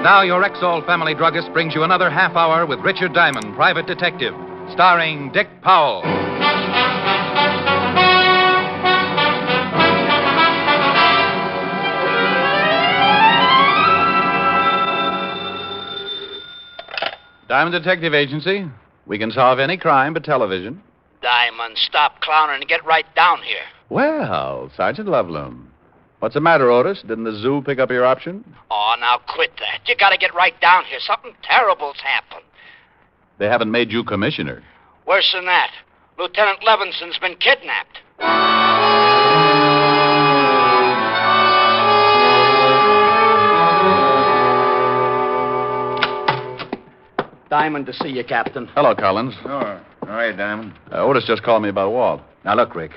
Now your Rexall family druggist brings you another half hour with Richard Diamond, private detective, starring Dick Powell. Diamond Detective Agency. We can solve any crime but television. Diamond, stop clowning and get right down here. Well, Sergeant Loveloom. What's the matter, Otis? Didn't the zoo pick up your option? Oh, now quit that. You gotta get right down here. Something terrible's happened. They haven't made you commissioner. Worse than that. Lieutenant Levinson's been kidnapped. Diamond to see you, Captain. Hello, Collins. Oh, all right, Diamond. Otis just called me about Walt. Now, look, Rick.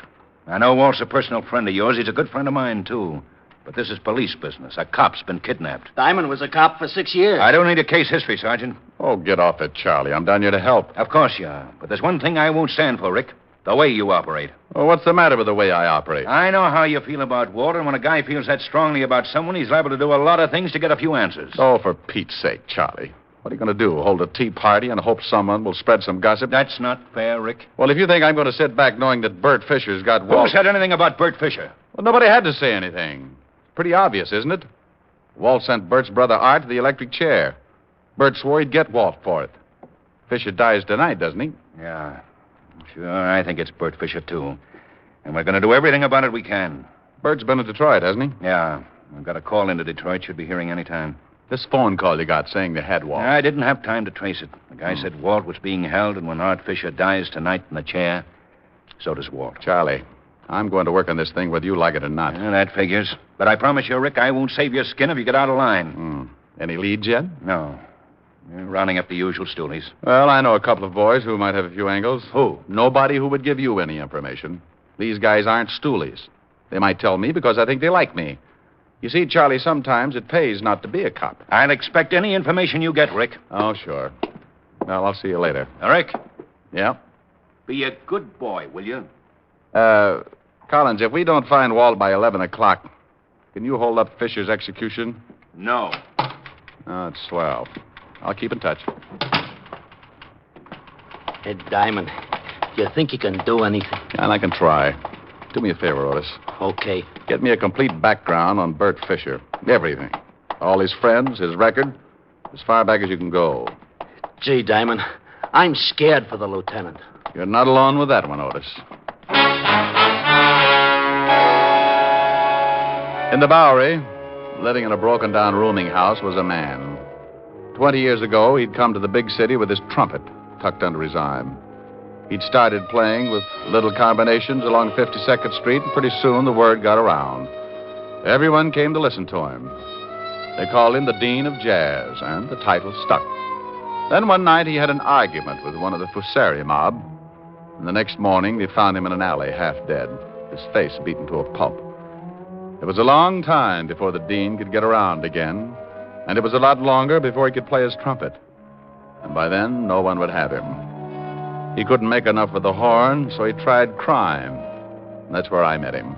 I know Walt's a personal friend of yours. He's a good friend of mine, too. But this is police business. A cop's been kidnapped. Diamond was a cop for 6 years. I don't need a case history, Sergeant. Oh, get off it, Charlie. I'm down here to help. Of course you are. But there's one thing I won't stand for, Rick. The way you operate. Well, what's the matter with the way I operate? I know how you feel about Walt, and when a guy feels that strongly about someone, he's liable to do a lot of things to get a few answers. Oh, for Pete's sake, Charlie. What are you going to do? Hold a tea party and hope someone will spread some gossip? That's not fair, Rick. Well, if you think I'm going to sit back knowing that Bert Fisher's got Walt... Who said anything about Bert Fisher? Well, nobody had to say anything. Pretty obvious, isn't it? Walt sent Bert's brother Art to the electric chair. Bert swore he'd get Walt for it. Fisher dies tonight, doesn't he? Yeah. Sure, I think it's Bert Fisher, too. And we're going to do everything about it we can. Bert's been in Detroit, hasn't he? Yeah. I've got a call into Detroit. Should be hearing any time. This phone call you got saying they had Walt. I didn't have time to trace it. The guy said Walt was being held, and when Art Fisher dies tonight in the chair, so does Walt. Charlie, I'm going to work on this thing whether you like it or not. Yeah, that figures. But I promise you, Rick, I won't save your skin if you get out of line. Any leads yet? No. You're rounding up the usual stoolies. Well, I know a couple of boys who might have a few angles. Who? Nobody who would give you any information. These guys aren't stoolies. They might tell me because I think they like me. You see, Charlie, sometimes it pays not to be a cop. I'll expect any information you get, Rick. Oh, sure. Well, I'll see you later. Rick? Yeah? Be a good boy, will you? Collins, if we don't find Walt by 11 o'clock, can you hold up Fisher's execution? No. Oh, it's swell. I'll keep in touch. Hey, Diamond, do you think you can do anything? And I can try. Do me a favor, Otis. Okay. Get me a complete background on Bert Fisher. Everything. All his friends, his record, as far back as you can go. Gee, Diamond, I'm scared for the lieutenant. You're not alone with that one, Otis. In the Bowery, living in a broken-down rooming house, was a man. 20 years ago, he'd come to the big city with his trumpet tucked under his arm. He'd started playing with little combinations along 52nd Street, and pretty soon the word got around. Everyone came to listen to him. They called him the Dean of Jazz, and the title stuck. Then one night he had an argument with one of the Fusari mob, and the next morning they found him in an alley, half dead, his face beaten to a pulp. It was a long time before the Dean could get around again, and it was a lot longer before he could play his trumpet. And by then, no one would have him. He couldn't make enough with the horn, so he tried crime. And that's where I met him.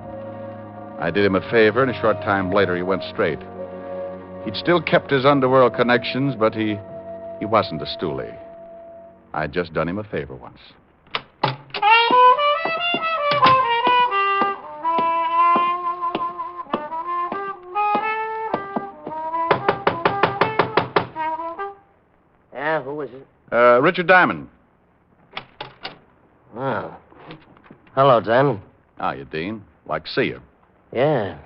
I did him a favor, and a short time later he went straight. He'd still kept his underworld connections, but he wasn't a stoolie. I'd just done him a favor once. Yeah, who is it? Richard Diamond. Oh. Hello, Diamond. How you, Dean? Like to see you. Yeah.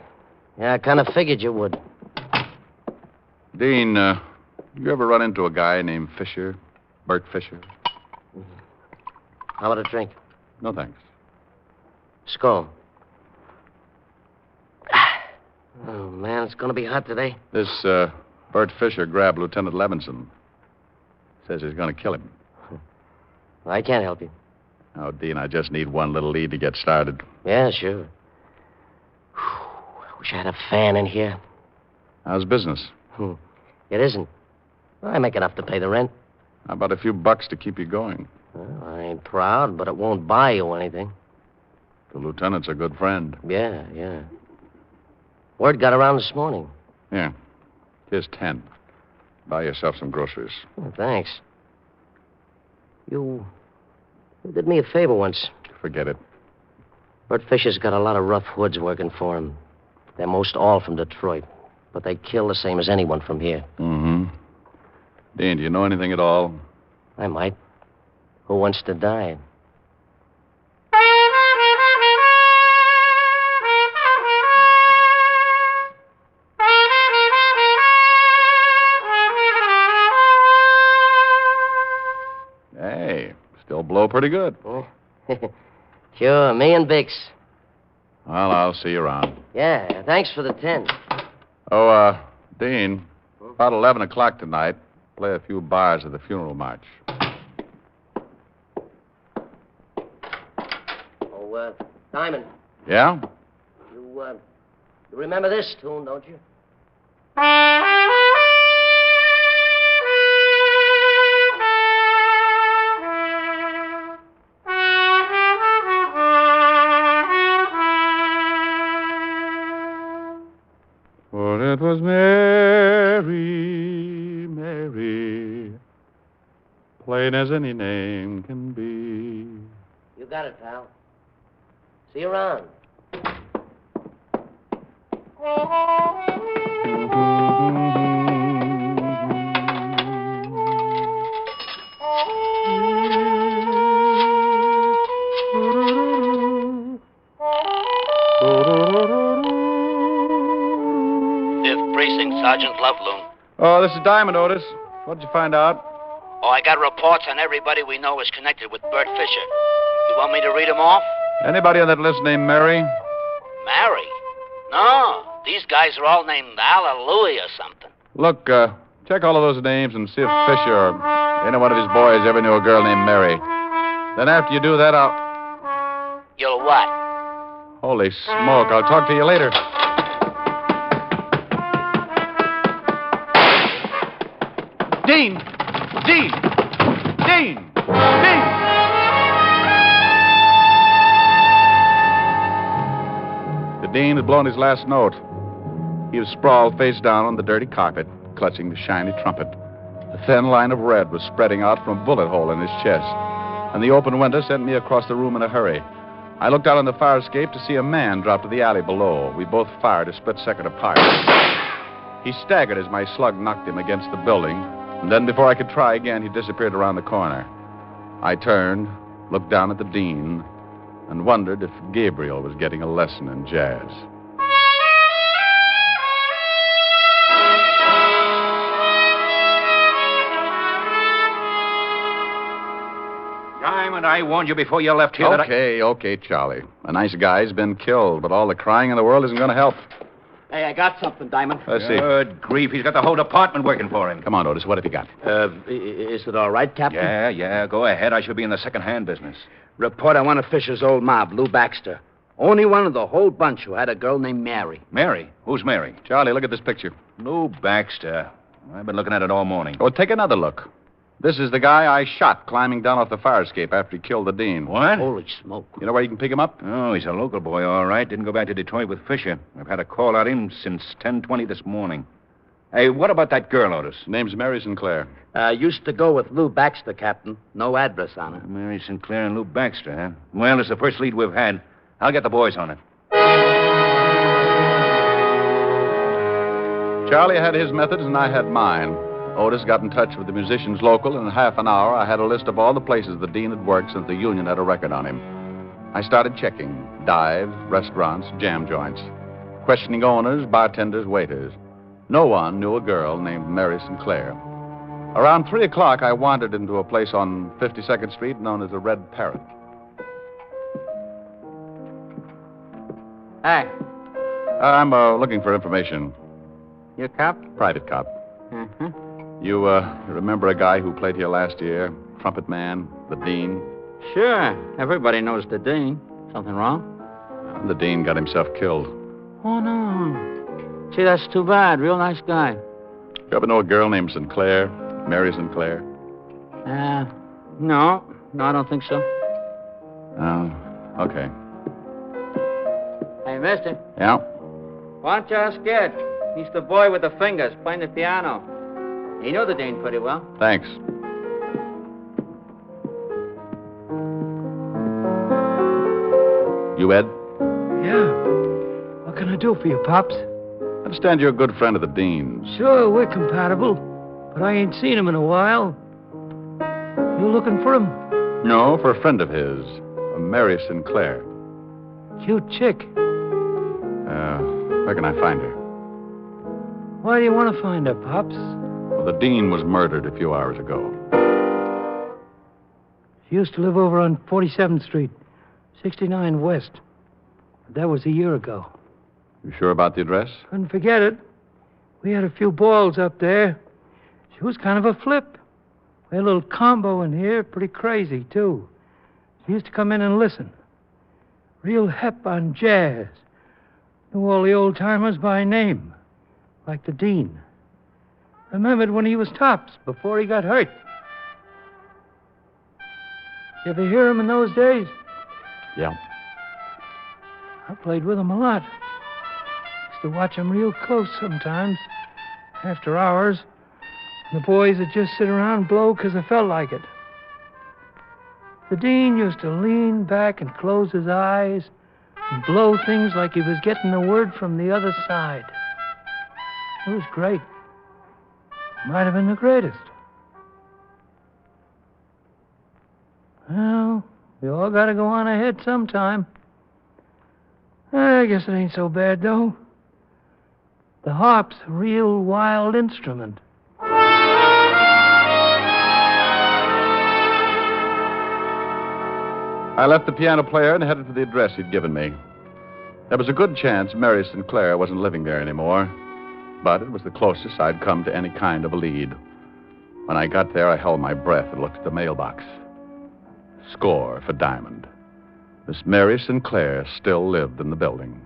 Yeah, I kind of figured you would. Dean, you ever run into a guy named Fisher? Bert Fisher? How about a drink? No, thanks. Skull. Oh, man, it's going to be hot today. This, Bert Fisher grabbed Lieutenant Levinson. Says he's going to kill him. Well, I can't help you. Oh, Dean, I just need one little lead to get started. Yeah, sure. I wish I had a fan in here. How's business? It isn't. Well, I make enough to pay the rent. How about a few bucks to keep you going? Well, I ain't proud, but it won't buy you anything. The lieutenant's a good friend. Yeah. Word got around this morning. Yeah. Here's 10. Buy yourself some groceries. Oh, thanks. You did me a favor once. Forget it. Bert Fisher's got a lot of rough hoods working for him. They're most all from Detroit, but they kill the same as anyone from here. Mm-hmm. Dean, do you know anything at all? I might. Who wants to die? Hey, still blow pretty good. Oh. Sure, me and Bix. Well, I'll see you around. Yeah, thanks for the 10. Oh, Dean, about 11 o'clock tonight, play a few bars of the funeral march. Oh, Diamond, Yeah? you remember this tune, don't you? For it was Mary, Mary, plain as any name can be. You got it, pal. See you around. Precinct Sergeant Loveloon. Oh, this is Diamond, Otis. What'd you find out? Oh, I got reports on everybody we know is connected with Bert Fisher. You want me to read them off? Anybody on that list named Mary? Mary? No, these guys are all named Hallelujah or something. Look, check all of those names and see if Fisher or any one of his boys ever knew a girl named Mary. Then after you do that, You'll what? Holy smoke, I'll talk to you later. Dean! Dean! Dean! Dean! The Dean had blown his last note. He was sprawled face down on the dirty carpet, clutching the shiny trumpet. A thin line of red was spreading out from a bullet hole in his chest, and the open window sent me across the room in a hurry. I looked out on the fire escape to see a man drop to the alley below. We both fired a split second apart. He staggered as my slug knocked him against the building, and then before I could try again, he disappeared around the corner. I turned, looked down at the Dean, and wondered if Gabriel was getting a lesson in jazz. Diamond, I warned you before you left here Okay, Charlie. A nice guy's been killed, but all the crying in the world isn't going to help. Hey, I got something, Diamond. Let's see. Good grief, he's got the whole department working for him. Come on, Otis, what have you got? Is it all right, Captain? Yeah, go ahead. I should be in the second-hand business. Report on one of Fisher's old mob, Lou Baxter. Only one of the whole bunch who had a girl named Mary. Mary? Who's Mary? Charlie, look at this picture. Lou Baxter. I've been looking at it all morning. Oh, take another look. This is the guy I shot climbing down off the fire escape after he killed the Dean. What? Holy smoke. You know where you can pick him up? Oh, he's a local boy, all right. Didn't go back to Detroit with Fisher. I've had a call on him since 10:20 this morning. Hey, what about that girl, Otis? Name's Mary Sinclair. Used to go with Lou Baxter, Captain. No address on her. Mary Sinclair and Lou Baxter, huh? Well, it's the first lead we've had. I'll get the boys on it. Charlie had his methods and I had mine. Otis got in touch with the musicians local, and in half an hour I had a list of all the places the Dean had worked since the union had a record on him. I started checking dives, restaurants, jam joints, questioning owners, bartenders, waiters. No one knew a girl named Mary Sinclair. Around 3 o'clock, I wandered into a place on 52nd Street known as the Red Parrot. Hey, I'm looking for information. you a cop? Private cop. Mm-hmm. You remember a guy who played here last year? Trumpet man, the Dean? Sure. Everybody knows the Dean. Something wrong? The Dean got himself killed. Oh, no. Gee, that's too bad. Real nice guy. You ever know a girl named Sinclair? Mary Sinclair? No. No, I don't think so. Oh, okay. Hey, mister. Yeah? Why don't you ask Ed? He's the boy with the fingers playing the piano. You know the Dean pretty well. Thanks. You Ed? Yeah. What can I do for you, Pops? I understand you're a good friend of the Dean's. Sure, we're compatible, but I ain't seen him in a while. You looking for him? No, for a friend of his, a Mary Sinclair. Cute chick. Where can I find her? Why do you want to find her, Pops? Well, the Dean was murdered a few hours ago. She used to live over on 47th Street, 69 West. But that was a year ago. You sure about the address? Couldn't forget it. We had a few balls up there. She was kind of a flip. We had a little combo in here, pretty crazy, too. She used to come in and listen. Real hep on jazz. Knew all the old-timers by name, like the Dean. Remembered when he was tops, before he got hurt. You ever hear him in those days? Yeah. I played with him a lot. Used to watch him real close sometimes, after hours. The boys would just sit around and blow because they felt like it. The Dean used to lean back and close his eyes and blow things like he was getting a word from the other side. It was great. Might have been the greatest. Well, we all got to go on ahead sometime. I guess it ain't so bad, though. The harp's a real wild instrument. I left the piano player and headed for the address he'd given me. There was a good chance Mary Sinclair wasn't living there anymore, but it was the closest I'd come to any kind of a lead. When I got there, I held my breath and looked at the mailbox. Score for Diamond. Miss Mary Sinclair still lived in the building.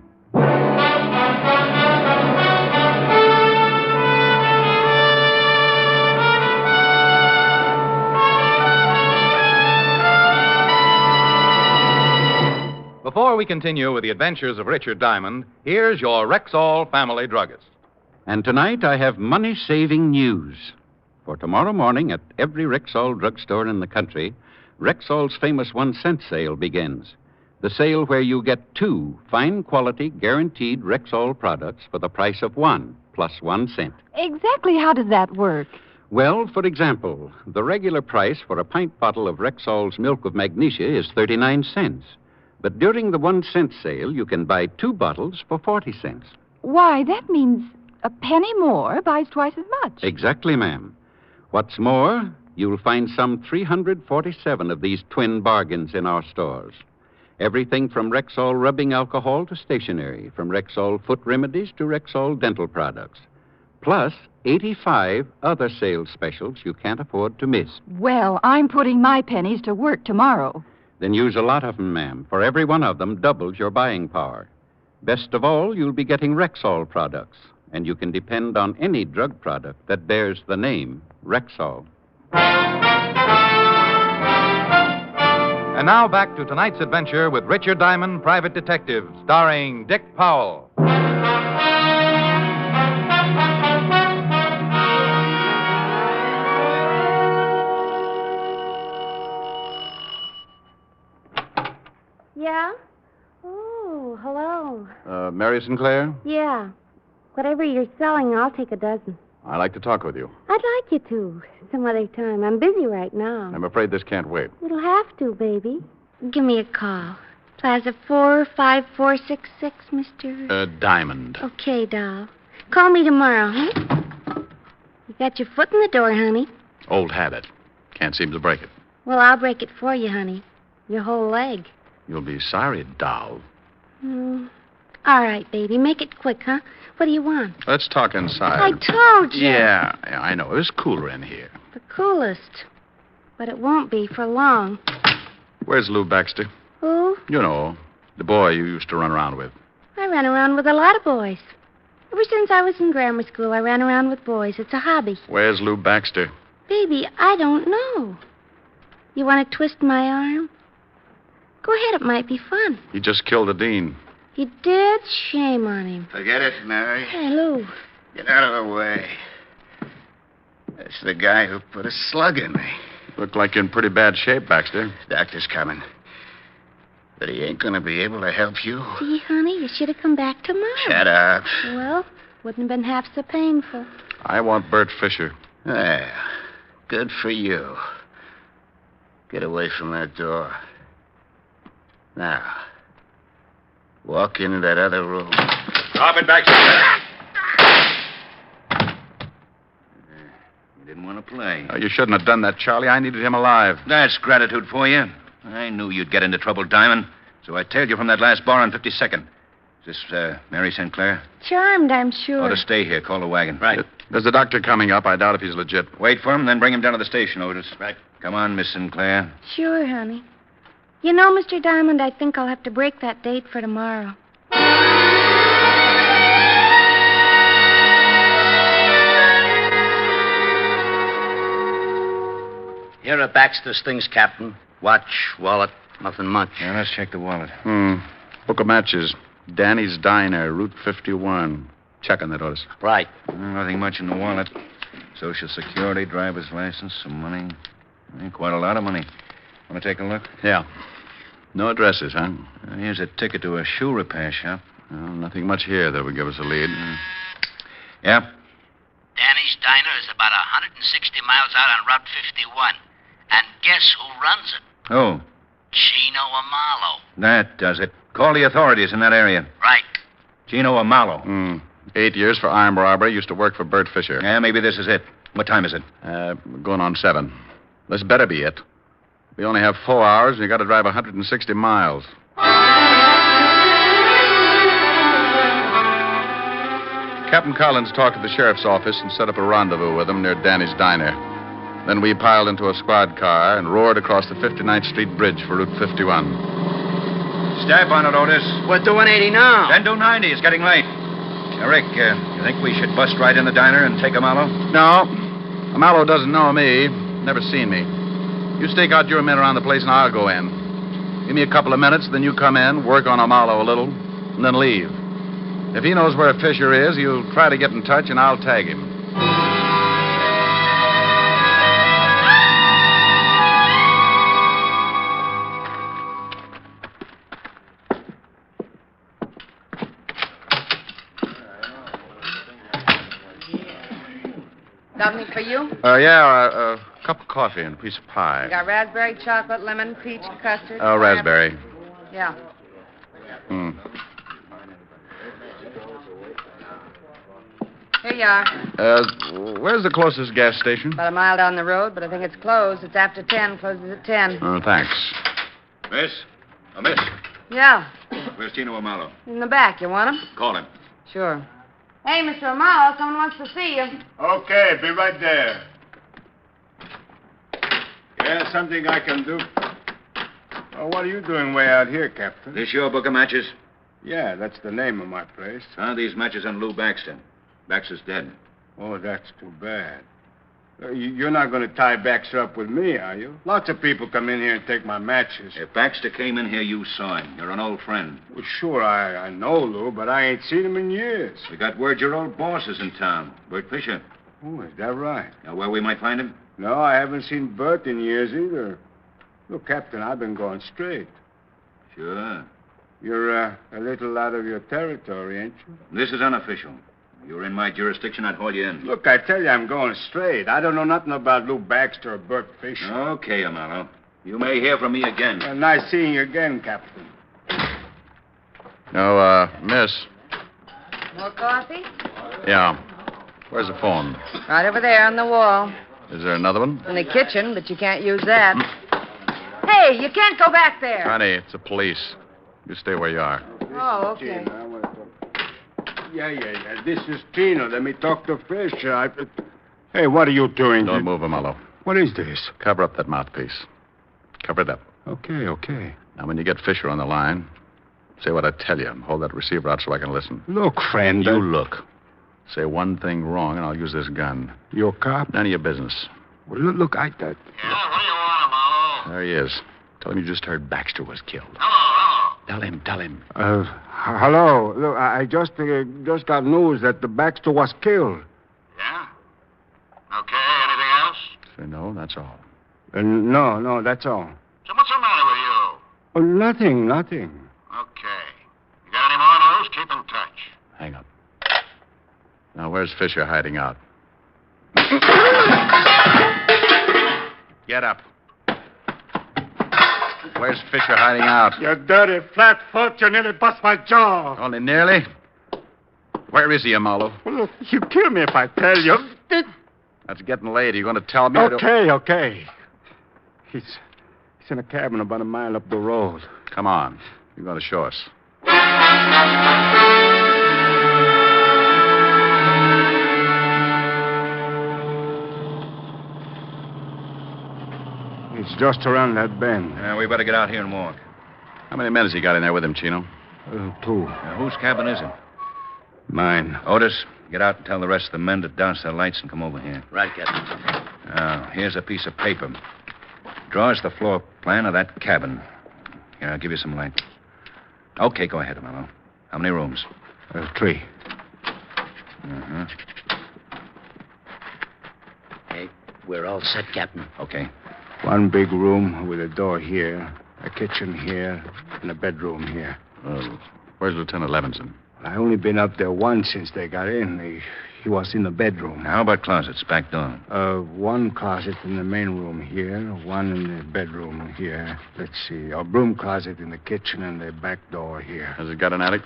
Before we continue with the adventures of Richard Diamond, here's your Rexall family druggist. And tonight I have money-saving news. For tomorrow morning at every Rexall drugstore in the country, Rexall's famous 1-cent sale begins. The sale where you get 2 fine-quality, guaranteed Rexall products for the price of 1 plus 1 cent. Exactly how does that work? Well, for example, the regular price for a pint bottle of Rexall's milk of magnesia is 39 cents. But during the 1-cent sale, you can buy 2 bottles for 40 cents. Why, that means a penny more buys twice as much. Exactly, ma'am. What's more, you'll find some 347 of these twin bargains in our stores. Everything from Rexall rubbing alcohol to stationery, from Rexall foot remedies to Rexall dental products. Plus 85 other sales specials you can't afford to miss. Well, I'm putting my pennies to work tomorrow. Then use a lot of them, ma'am, for every one of them doubles your buying power. Best of all, you'll be getting Rexall products, and you can depend on any drug product that bears the name Rexall. And now back to tonight's adventure with Richard Diamond, Private Detective, starring Dick Powell. Yeah? Oh, hello. Mary Sinclair? Yeah. Whatever you're selling, I'll take a dozen. I'd like to talk with you. I'd like you to. Some other time. I'm busy right now. I'm afraid this can't wait. It'll have to, baby. Give me a call. Plaza 45466, Mr. Diamond. Okay, doll. Call me tomorrow, huh? You got your foot in the door, honey. Old habit. Can't seem to break it. Well, I'll break it for you, honey. Your whole leg. You'll be sorry, doll. All right, baby. Make it quick, huh? What do you want? Let's talk inside. I told you. Yeah, I know. It was cooler in here. The coolest. But it won't be for long. Where's Lou Baxter? Who? You know, the boy you used to run around with. I ran around with a lot of boys. Ever since I was in grammar school, I ran around with boys. It's a hobby. Where's Lou Baxter? Baby, I don't know. You want to twist my arm? Go ahead, it might be fun. He just killed the dean. He did? Shame on him. Forget it, Mary. Hey, Lou. Get out of the way. That's the guy who put a slug in me. Look like you're in pretty bad shape, Baxter. Doctor's coming. But he ain't gonna be able to help you. See, honey, you should have come back tomorrow. Shut up. Well, wouldn't have been half so painful. I want Bert Fisher. Well, good for you. Get away from that door. Now, walk into that other room. Drop it, Baxter. You didn't want to play. You shouldn't have done that, Charlie. I needed him alive. That's gratitude for you. I knew you'd get into trouble, Diamond, so I tailed you from that last bar on 52nd. Is this Mary St. Clair? Charmed, I'm sure. Ought to stay here. Call the wagon. Right. There's the doctor coming up. I doubt if he's legit. Wait for him, then bring him down to the station, Otis. Right. Come on, Miss Sinclair. Sure, honey. You know, Mr. Diamond, I think I'll have to break that date for tomorrow. Here are Baxter's things, Captain. Watch, wallet, nothing much. Yeah, let's check the wallet. Book of matches. Danny's Diner, Route 51. Check on that, Otis. Right. Nothing much in the wallet. Social Security, driver's license, some money. Quite a lot of money. Want to take a look? Yeah. No addresses, huh? Here's a ticket to a shoe repair shop. Well, nothing much here that would give us a lead. Yeah? Danny's Diner is about 160 miles out on Route 51. And guess who runs it? Oh, Chino Amalo. that does it. Call the authorities in that area. Right. Chino Amalo. 8 years for armed robbery. Used to work for Bert Fisher. Yeah, maybe this is it. What time is it? Going on 7. This better be it. We only have 4 hours, and you got to drive 160 miles. Captain Collins talked to the sheriff's office and set up a rendezvous with him near Danny's Diner. Then we piled into a squad car and roared across the 59th Street Bridge for Route 51. Step on it, Otis. We're doing 80 now. Then do 90. It's getting late. Rick, you think we should bust right in the diner and take Amalo? No. Amalo doesn't know me. Never seen me. You stake out your men around the place and I'll go in. Give me a couple of minutes, then you come in, work on Amalo a little, and then leave. If he knows where Fisher is, you'll try to get in touch and I'll tag him. Something for you? A cup of coffee and a piece of pie. You got raspberry, chocolate, lemon, peach, custard? Raspberry. Yeah. Here you are. Where's the closest gas station? About a mile down the road, but I think it's closed. It's after 10. Closes at 10. Oh, thanks. Miss? Miss? Yeah. Where's Chino Amalo? In the back. You want him? Call him. Sure. Hey, Mr. Amalo, someone wants to see you. Okay, be right there. Yeah, something I can do. Oh, what are you doing way out here, Captain? This your book of matches? Yeah, that's the name of my place. These matches on Lou Baxter. Baxter's dead. Oh, that's too bad. You're not going to tie Baxter up with me, are you? Lots of people come in here and take my matches. If Baxter came in here, you saw him. You're an old friend. Well, sure, I know Lou, but I ain't seen him in years. We got word your old boss is in town, Bert Fisher. Oh, is that right? Know where we might find him? No, I haven't seen Bert in years either. Look, Captain, I've been going straight. Sure. You're a little out of your territory, ain't you? This is unofficial. If you were in my jurisdiction, I'd haul you in. Look, I tell you, I'm going straight. I don't know nothing about Lou Baxter or Bert Fisher. Okay, Amalo. You may hear from me again. Well, nice seeing you again, Captain. No, miss. More coffee? Yeah. Where's the phone? Right over there on the wall. Is there another one? In the kitchen, but you can't use that. Hey, you can't go back there. Honey, it's the police. You stay where you are. Oh, okay. Yeah. This is Tino. Let me talk to Fisher. Hey, what are you doing? Don't move, Amalo. What is this? Cover up that mouthpiece. Cover it up. Okay. Now, when you get Fisher on the line, say what I tell you. Hold that receiver out so I can listen. Look, friend. You look. Say one thing wrong, and I'll use this gun. You a cop? None of your business. Well, look, Yeah, what do you want, Amalo? There he is. Tell him you just heard Baxter was killed. Hello. Tell him. Hello. Look, I just got news that the Baxter was killed. Yeah? Okay, Say no, that's all. No, that's all. So what's the matter with you? Oh, nothing. Okay. You got any more news? Keep in touch. Hang up. Now, where's Fisher hiding out? Get up. Where's Fisher hiding out? You dirty flat-foot, you nearly bust my jaw. Only nearly? Where is he, Amalo? Well, you kill me if I tell you. That's getting late. Are you going to tell me? Okay. He's in a cabin about a mile up the road. Come on. You're going to show us. It's just around that bend. We better get out here and walk. How many men has he got in there with him, Chino? 2. Whose cabin is it? Mine. Otis, get out and tell the rest of the men to douse their lights and come over here. Right, Captain. Here's a piece of paper. Draw us the floor plan of that cabin. Here, I'll give you some light. Okay, go ahead, Mello. How many rooms? 3. Uh-huh. Hey, we're all set, Captain. Okay. 1 big room with a door here, a kitchen here, and a bedroom here. Where's Lieutenant Levinson? I only been up there once since they got in. He was in the bedroom. How about closets, back door? 1 closet in the main room here, 1 in the bedroom here. Let's see, a broom closet in the kitchen and the back door here. Has it got an attic?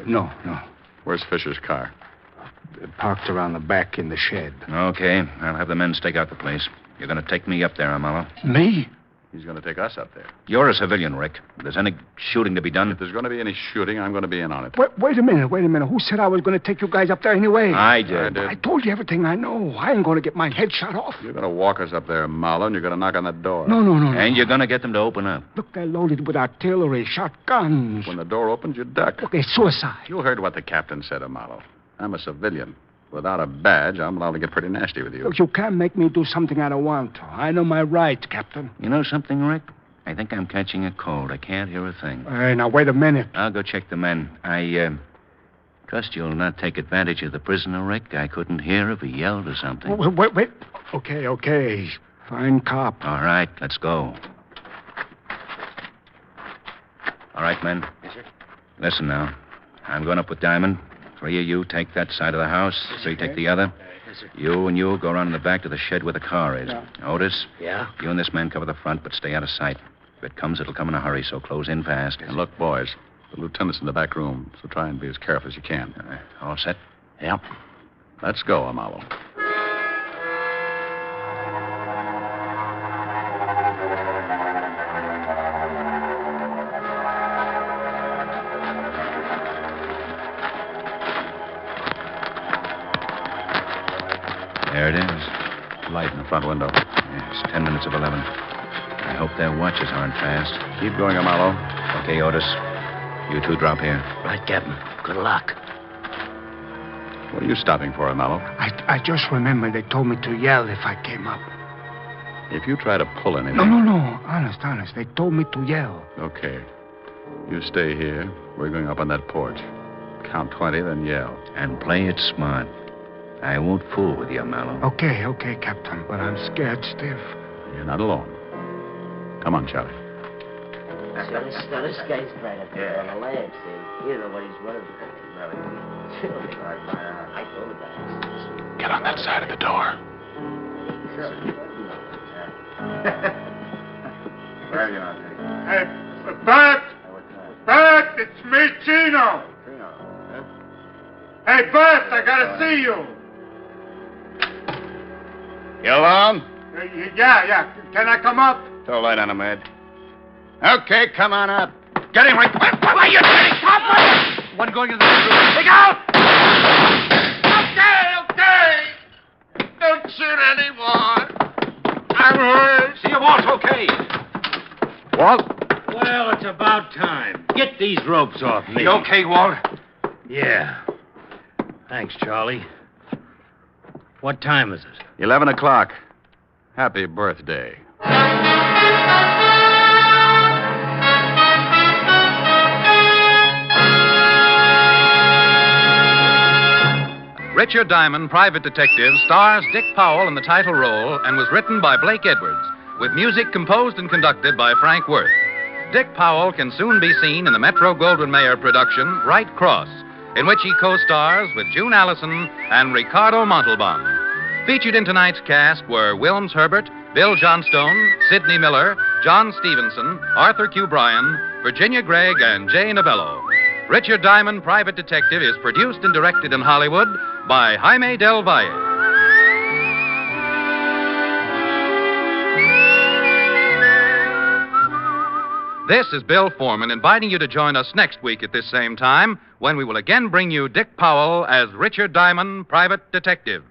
No. Where's Fisher's car? Parked around the back in the shed. Okay, I'll have the men stake out the place. You're going to take me up there, Amalo. Me? He's going to take us up there. You're a civilian, Rick. If there's any shooting to be done... If there's going to be any shooting, I'm going to be in on it. Wait a minute. Who said I was going to take you guys up there anyway? I did. I told you everything I know. I ain't going to get my head shot off. You're going to walk us up there, Marlowe, and you're going to knock on that door. No. And you're going to get them to open up. Look, they're loaded with artillery, shotguns. When the door opens, you duck. Okay, suicide. You heard what the captain said, Marlowe. I'm a civilian. Without a badge, I'm allowed to get pretty nasty with you. Look, you can't make me do something I don't want to. I know my rights, Captain. You know something, Rick? I think I'm catching a cold. I can't hear a thing. Hey, now, wait a minute. I'll go check the men. I trust you'll not take advantage of the prisoner, Rick. I couldn't hear if he yelled or something. Wait. Okay. Fine cop. All right, let's go. All right, men. Yes, sir. Listen now. I'm going up with Diamond. 3 of you take that side of the house. 3 take the other. Yes, sir. You and you go around in the back to the shed where the car is. Yeah. Otis? Yeah? You and this man cover the front, but stay out of sight. If it comes, it'll come in a hurry, so close in fast. And look, boys, the lieutenant's in the back room, so try and be as careful as you can. All set? Yep. Let's go, Amalo. There it is. Light in the front window. It's 10 minutes of 11. I hope their watches aren't fast. Keep going, Amalo. Okay, Otis. You 2 drop here. Right, Captain. Good luck. What are you stopping for, Amalo? I just remember they told me to yell if I came up. If you try to pull anything... No. Honest. They told me to yell. Okay. You stay here. We're going up on that porch. Count 20, then yell. And play it smart. I won't fool with you, Mallow. Okay, Captain, but I'm scared stiff. You're not alone. Come on, Charlie. So this guy's right up there on the lamp, see? You know what he's running for. I told the guys. Get on that side of the door. Hey, Bert, it's me, Chino. Hey, Bert, I gotta see you. You alone? Yeah. Can I come up? Throw a light on him, Ed. Okay, come on up. Get him right. Where are you getting? Stop! One going in the room. Look out! Okay. Don't shoot anymore. I'm hurt. See you, Walt, okay. Walt? Well, it's about time. Get these ropes off me. You okay, Walt? Yeah. Thanks, Charlie. What time is it? 11 o'clock. Happy birthday. Richard Diamond, Private Detective, stars Dick Powell in the title role and was written by Blake Edwards, with music composed and conducted by Frank Worth. Dick Powell can soon be seen in the Metro-Goldwyn-Mayer production, Right Cross, in which he co-stars with June Allison and Ricardo Montalban. Featured in tonight's cast were Wilms Herbert, Bill Johnstone, Sidney Miller, John Stevenson, Arthur Q. Bryan, Virginia Gregg, and Jay Novello. Richard Diamond, Private Detective, is produced and directed in Hollywood by Jaime Del Valle. This is Bill Foreman inviting you to join us next week at this same time when we will again bring you Dick Powell as Richard Diamond, Private Detective.